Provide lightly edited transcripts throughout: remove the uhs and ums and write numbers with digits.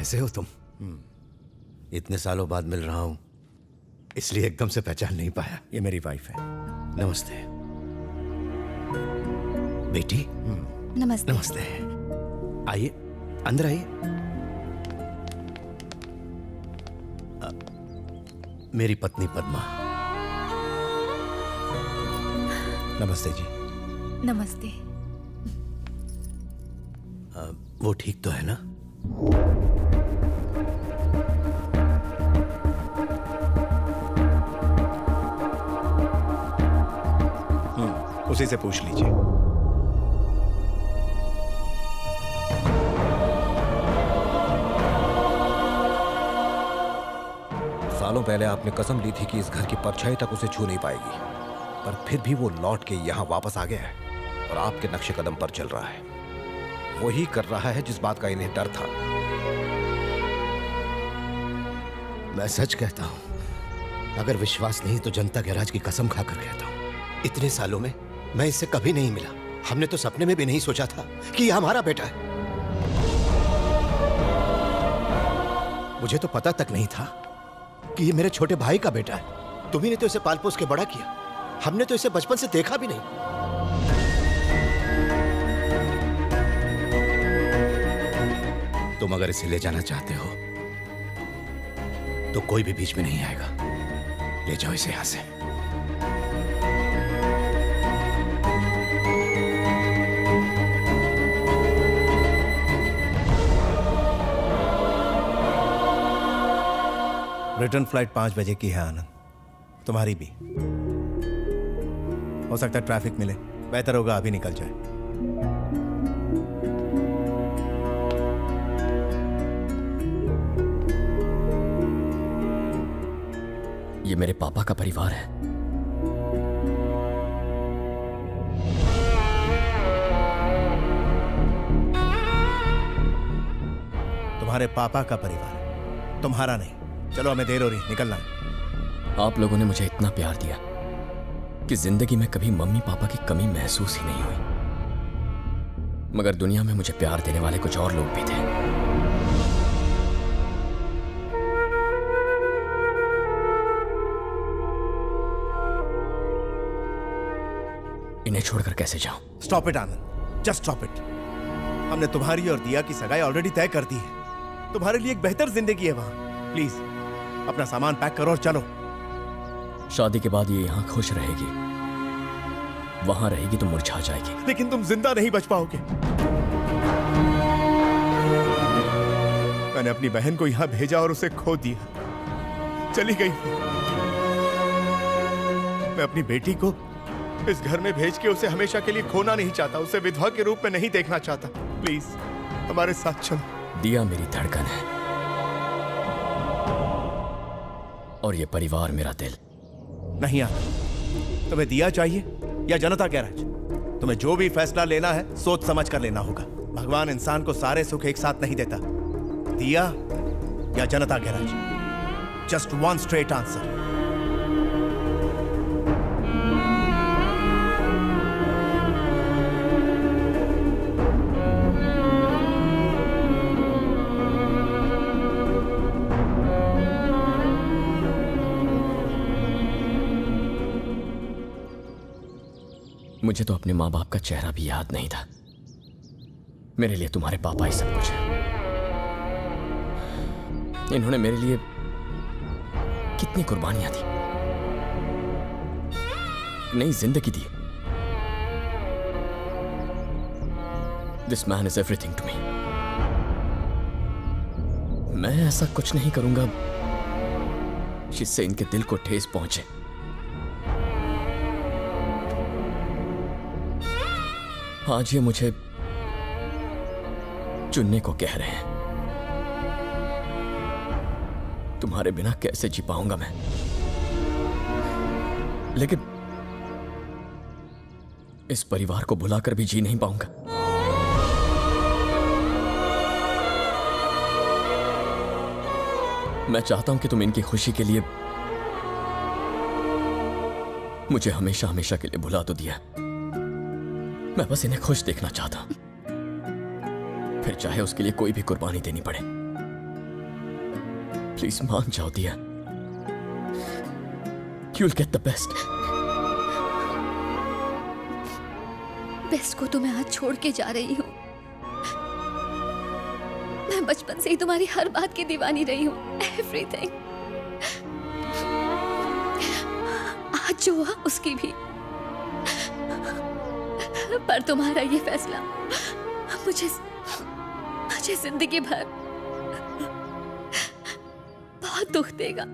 कैसे हो तुम? इतने सालों बाद मिल रहा हूं, इसलिए एकदम से पहचान नहीं पाया। ये मेरी वाइफ है। नमस्ते बेटी। नमस्ते। नमस्ते। आइए, अंदर आइए। मेरी पत्नी पद्मा। नमस्ते जी। नमस्ते। वो ठीक तो है ना? उसी से पूछ लीजिए। सालों पहले आपने कसम ली थी कि इस घर की परछाई तक उसे छू नहीं पाएगी, पर फिर भी वो लौट के यहां वापस आ गया है और आपके नक्शे कदम पर चल रहा है। वही कर रहा है जिस बात का इन्हें डर था। मैं सच कहता हूं, अगर विश्वास नहीं तो जनता के राज की कसम खाकर कहता हूं, इतने सालों में मैं इससे कभी नहीं मिला। हमने तो सपने में भी नहीं सोचा था कि यह हमारा बेटा है। मुझे तो पता तक नहीं था कि ये मेरे छोटे भाई का बेटा है। तुम्ही ने तो इसे पाल पोस के बड़ा किया, हमने तो इसे बचपन से देखा भी नहीं। तुम अगर इसे ले जाना चाहते हो तो कोई भी बीच में नहीं आएगा। ले जाओ इसे यहां से। रिटर्न फ्लाइट 5 बजे की है आनंद, तुम्हारी भी। हो सकता है ट्रैफिक मिले, बेहतर होगा अभी निकल जाए। ये मेरे पापा का परिवार है। तुम्हारे पापा का परिवार है, तुम्हारा नहीं। चलो, हमें देर हो रही, निकलना है। आप लोगों ने मुझे इतना प्यार दिया कि जिंदगी में कभी मम्मी पापा की कमी महसूस ही नहीं हुई। मगर दुनिया में मुझे प्यार देने वाले कुछ और लोग भी थे। इन्हें छोड़कर कैसे जाऊं? Stop it Anand, just stop it. हमने तुम्हारी और दिया की सगाई ऑलरेडी तय कर दी है। तुम्हारे लिए एक बेहतर जिंदगी है वहां। प्लीज अपना सामान पैक करो और चलो। शादी के बाद ये यहां खुश रहेगी, वहां रहेगी तो मुरझा जाएगी। लेकिन तुम जिंदा नहीं बच पाओगे। मैंने अपनी बहन को यहां भेजा और उसे खो दिया, चली गई। मैं अपनी बेटी को इस घर में भेज के उसे हमेशा के लिए खोना नहीं चाहता, उसे विधवा के रूप में नहीं देखना चाहता। प्लीज हमारे साथ चलो। दिया मेरी धड़कन है और ये परिवार मेरा दिल। नहीं आता। तुम्हें दिया चाहिए या जनता गैराज? तुम्हें जो भी फैसला लेना है सोच समझ कर लेना होगा। भगवान इंसान को सारे सुख एक साथ नहीं देता। दिया या जनता garage? Just one straight answer. मुझे तो अपने माँ बाप का चेहरा भी याद नहीं था। मेरे लिए तुम्हारे पापा ही सब कुछ है। इन्होंने मेरे लिए कितनी कुर्बानियां दी, नई जिंदगी दी। This man is everything to me. मैं ऐसा कुछ नहीं करूंगा जिससे इनके दिल को ठेस पहुंचे। आज ये मुझे चुनने को कह रहे हैं। तुम्हारे बिना कैसे जी पाऊंगा मैं? लेकिन इस परिवार को भुलाकर भी जी नहीं पाऊंगा। मैं चाहता हूं कि तुम इनकी खुशी के लिए मुझे हमेशा हमेशा के लिए भुला तो दिया। मैं बस इन्हें खुश देखना चाहता हूं, फिर चाहे उसके लिए कोई भी कुर्बानी देनी पड़े। प्लीज मान जाओ दिया। You'll get the best. Best को तो मैं आज छोड़ के जा रही हूँ। मैं बचपन से ही तुम्हारी हर बात की दीवानी रही हूँ, एवरीथिंग। आज जो हुआ उसकी भी, पर तुम्हारा ये फैसला मुझे जिंदगी भर बहुत दुख देगा।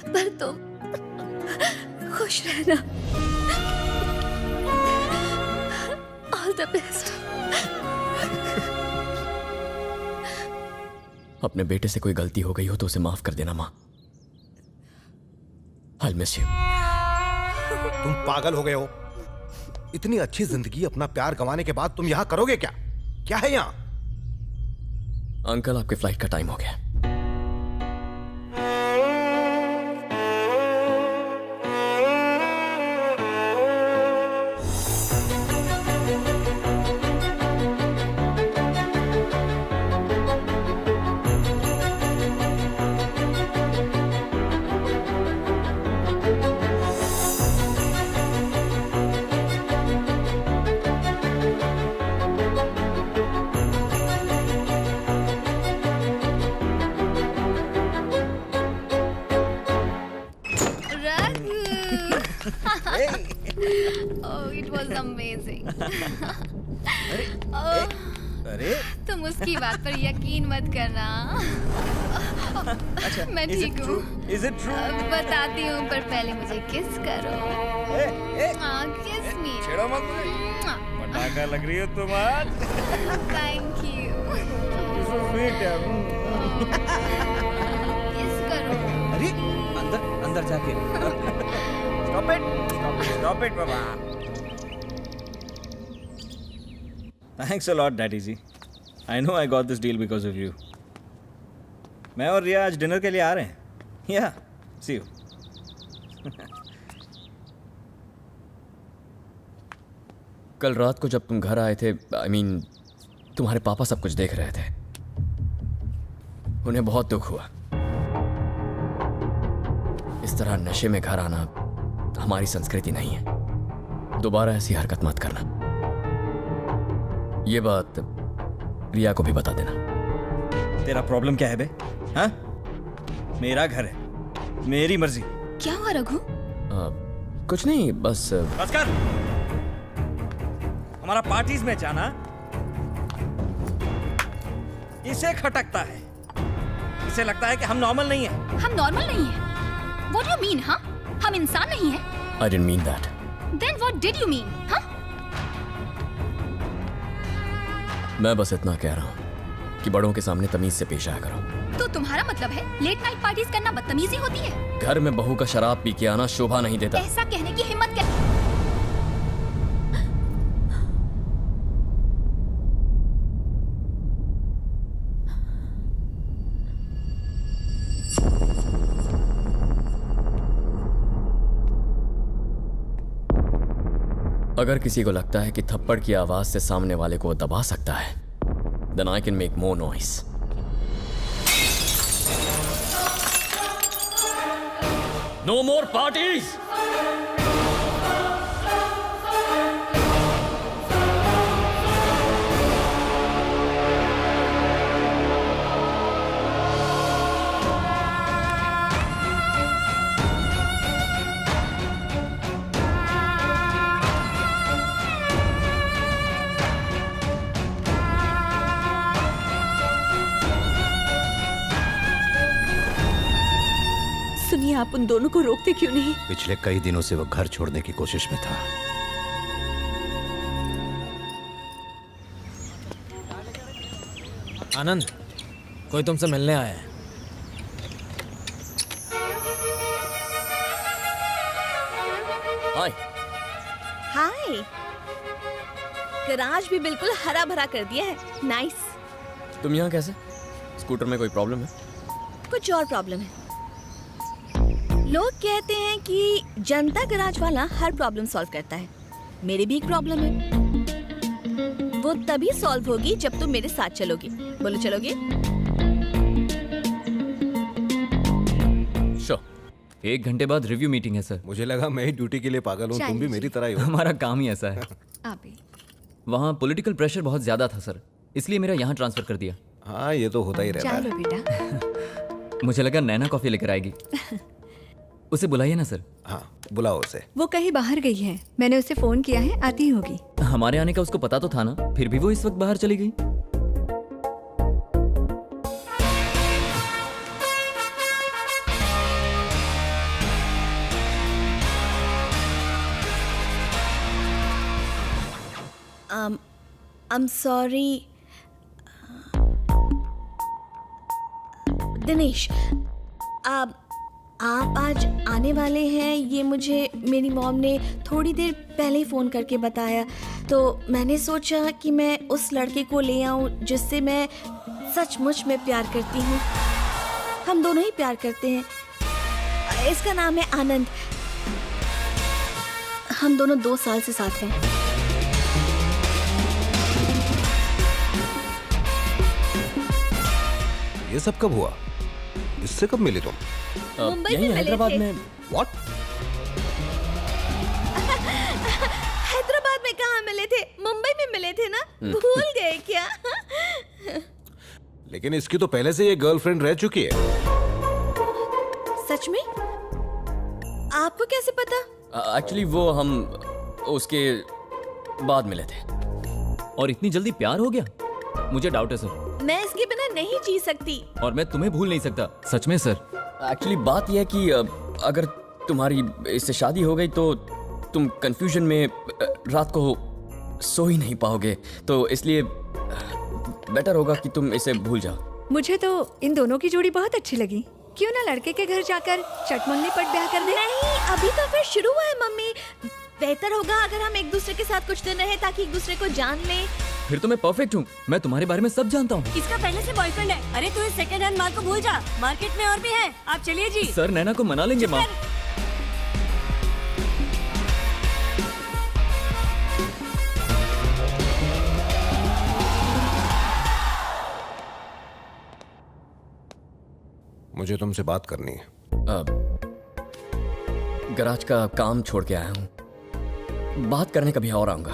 पर तुम खुश रहना। All the best. अपने बेटे से कोई गलती हो गई हो तो उसे माफ कर देना माँ। I'll miss you. तुम पागल हो गए हो? इतनी अच्छी जिंदगी अपना प्यार गंवाने के बाद तुम यहाँ करोगे क्या? क्या है यहाँ? अंकल आपके फ्लाइट का टाइम हो गया। Oh, it was amazing. अरे तुम उसकी बात पर यकीन मत करना। मैं ठीक हूँ। Is it true? बताती हूँ, पर पहले मुझे किस करो। किस मी। छेड़ो मत मुझे। पटाखा लग रही हो तुम आज। Thank you. You're so sweet यार। किस करो। अरे अंदर जाके। Stop it, Baba. Thanks a lot, Daddy ji. I know I got this deal because of you. मैं और रिया आज डिनर के लिए आ रहे हैं। Yeah, see you. कल रात को जब तुम घर आए थे, I mean, तुम्हारे पापा सब कुछ देख रहे थे। उन्हें बहुत दुख हुआ। इस तरह नशे में घर आना हमारी संस्कृति नहीं है। दोबारा ऐसी हरकत मत करना। ये बात रिया को भी बता देना। तेरा प्रॉब्लम क्या है बे? हाँ? मेरा घर है, मेरी मर्जी। क्या हुआ रघु? कुछ नहीं, बस बस कर। हमारा पार्टीज में जाना इसे खटकता है। इसे लगता है कि हम नॉर्मल नहीं है। हम नॉर्मल नहीं हैं। What do you mean, हाँ? हम इंसान नहीं हैं? I didn't mean that. Then what did you mean, हाँ? मैं बस इतना कह रहा हूँ कि बड़ों के सामने तमीज से पेश आया करो। तो तुम्हारा मतलब है लेट नाइट पार्टीज करना बदतमीजी होती है? घर में बहू का शराब पी के आना शोभा नहीं देता। ऐसा कहने की हिम्मत क्या? अगर किसी को लगता है कि थप्पड़ की आवाज से सामने वाले को दबा सकता है, then I can make more noise. No more parties! सुनिए, आप उन दोनों को रोकते क्यों नहीं? पिछले कई दिनों से वो घर छोड़ने की कोशिश में था। आनंद, कोई तुमसे मिलने आया है। हाय। हाय। गराज भी बिल्कुल हरा भरा कर दिया है। नाइस। तुम यहाँ कैसे? स्कूटर में कोई प्रॉब्लम है? कुछ और प्रॉब्लम है। लोग कहते हैं कि जनता गराज वाला हर प्रॉब्लम सॉल्व करता है। मेरी भी एक प्रॉब्लम है। वो तभी सॉल्व होगी जब तुम मेरे साथ चलोगी। बोलो, चलोगे? 1 घंटे बाद रिव्यू मीटिंग है सर। मुझे लगा मैं ही ड्यूटी के लिए पागल हूँ, तुम भी मेरी तरह ही हो। हमारा काम ही ऐसा है। अभी वहाँ पॉलिटिकल प्रेशर बहुत ज़्यादा था सर, इसलिए मेरा यहाँ ट्रांसफ़र कर दिया। हाँ ये तो होता ही रहता है। चलो बेटा। मुझे लगा नैना कॉफ़ी लेकर आएगी। उसे बुलाइए ना सर। हाँ बुलाओ उसे। वो कहीं बाहर गई है, मैंने उसे फोन किया है, आती ही होगी। हमारे आने का उसको पता तो था ना, फिर भी वो इस वक्त बाहर चली गई। आई एम सॉरी दिनेश, आप आज आने वाले हैं ये मुझे मेरी मॉम ने थोड़ी देर पहले ही फ़ोन करके बताया, तो मैंने सोचा कि मैं उस लड़के को ले आऊं जिससे मैं सचमुच में प्यार करती हूँ। हम दोनों ही प्यार करते हैं। इसका नाम है आनंद। हम दोनों 2 साल से साथ हैं। ये सब कब हुआ? इससे कब मिली तुम? मुंबई यहीं में मिले हैदराबाद थे। में। व्हाट? हैदराबाद में कहाँ मिले थे? मुंबई में मिले थे ना? भूल गए क्या? लेकिन इसकी तो पहले से ये गर्लफ्रेंड रह चुकी है। सच में? आपको कैसे पता? एक्चुअली वो हम उसके बाद मिले थे। और इतनी जल्दी प्यार हो गया? मुझे डाउट है सर। मैं इसके बिना नहीं जी सकती। और मैं तुम्हें भूल नहीं सकता, सच में सर। एक्चुअली बात यह है कि अगर तुम्हारी इससे शादी हो गई तो तुम कंफ्यूजन में रात को सो ही नहीं पाओगे, तो इसलिए बेटर होगा कि तुम इसे भूल जाओ। मुझे तो इन दोनों की जोड़ी बहुत अच्छी लगी। क्यों ना लड़के के घर जाकर चटमंगनी पट ब्याह कर दे? नहीं, अभी तो फिर शुरू हुआ है मम्मी। बेहतर होगा अगर हम एक दूसरे के साथ कुछ दिन रहे ताकि एक दूसरे को जान लें। फिर तो मैं परफेक्ट हूँ, मैं तुम्हारे बारे में सब जानता हूँ। इसका पहले से बॉयफ्रेंड है। अरे तू इस सेकंड हैंड माल को भूल जा, मार्केट में और भी है। आप चलिए जी। सर नैना को मना लेंगे माँ। मुझे तुमसे बात करनी है। गराज का काम छोड़ के आया हूँ, बात करने कभी और आऊंगा।